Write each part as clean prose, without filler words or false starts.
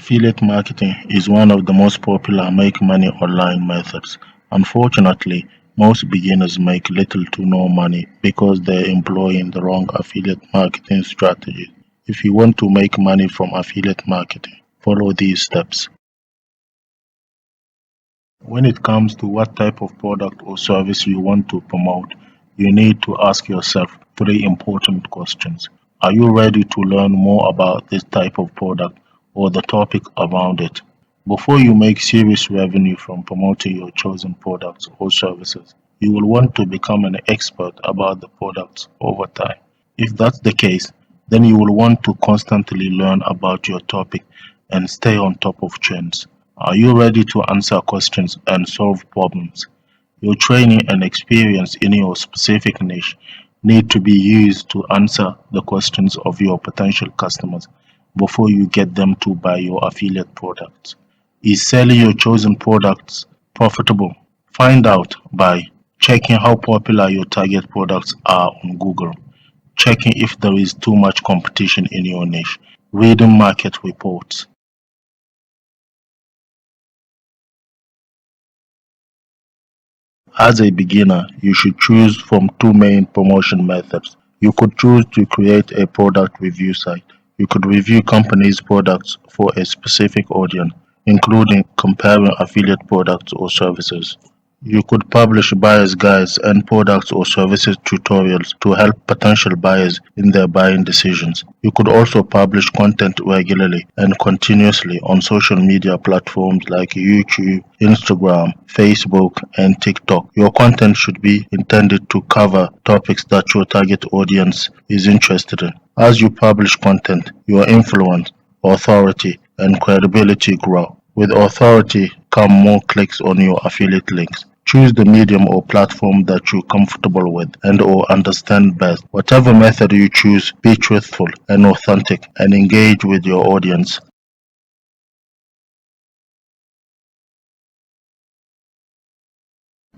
Affiliate marketing is one of the most popular make money online methods. Unfortunately, most beginners make little to no money because they're employing the wrong affiliate marketing strategy. If you want to make money from affiliate marketing, follow these steps. When it comes to what type of product or service you want to promote, you need to ask yourself three important questions. Are you ready to learn more about this type of product or the topic around it? Before you make serious revenue from promoting your chosen products or services, you will want to become an expert about the products over time. If that's the case, then you will want to constantly learn about your topic and stay on top of trends. Are you ready to answer questions and solve problems? Your training and experience in your specific niche need to be used to answer the questions of your potential customers before you get them to buy your affiliate products. Is selling your chosen products profitable? Find out by checking how popular your target products are on Google, checking if there is too much competition in your niche, reading market reports. As a beginner, you should choose from two main promotion methods. You could choose to create a product review site. You could review companies' products for a specific audience, including comparing affiliate products or services. You could publish buyer's guides and products or services tutorials to help potential buyers in their buying decisions. You could also publish content regularly and continuously on social media platforms like YouTube, Instagram, Facebook, and TikTok. Your content should be intended to cover topics that your target audience is interested in. As you publish content, your influence, authority, and credibility grow. With authority come more clicks on your affiliate links. Choose the medium or platform that you're comfortable with and or understand best. Whatever method you choose, be truthful and authentic and engage with your audience.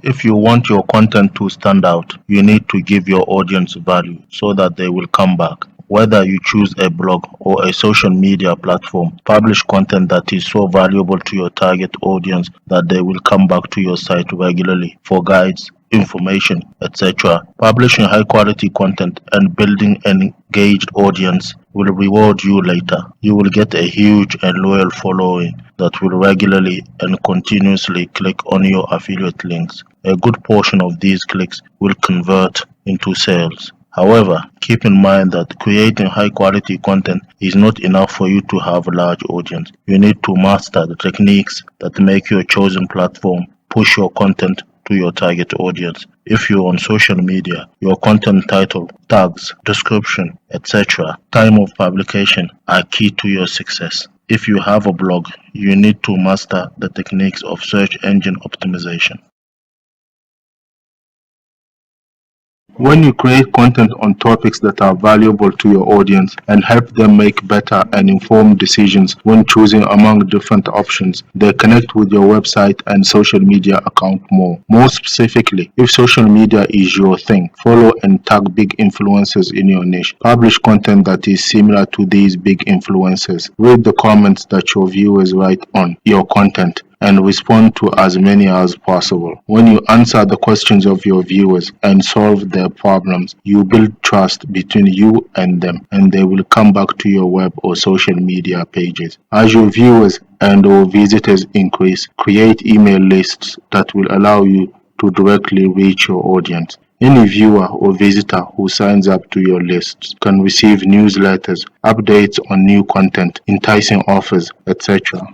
If you want your content to stand out, you need to give your audience value so that they will come back. Whether you choose a blog or a social media platform, publish content that is so valuable to your target audience that they will come back to your site regularly for guides, information, etc. Publishing high quality content and building an engaged audience will reward you later. You will get a huge and loyal following that will regularly and continuously click on your affiliate links. A good portion of these clicks will convert into sales. However, keep in mind that creating high quality content is not enough for you to have a large audience. You need to master the techniques that make your chosen platform push your content to your target audience. If you're on social media, your content title, tags, description, etc., time of publication are key to your success. If you have a blog, you need to master the techniques of search engine optimization. When you create content on topics that are valuable to your audience and help them make better and informed decisions when choosing among different options, they connect with your website and social media account more. More specifically, if social media is your thing, follow and tag big influencers in your niche. Publish content that is similar to these big influencers. Read the comments that your viewers write on your content and respond to as many as possible. When you answer the questions of your viewers and solve their problems, you build trust between you and them, and they will come back to your web or social media pages. As your viewers and or visitors increase, create email lists that will allow you to directly reach your audience. Any viewer or visitor who signs up to your lists can receive newsletters, updates on new content, enticing offers, etc.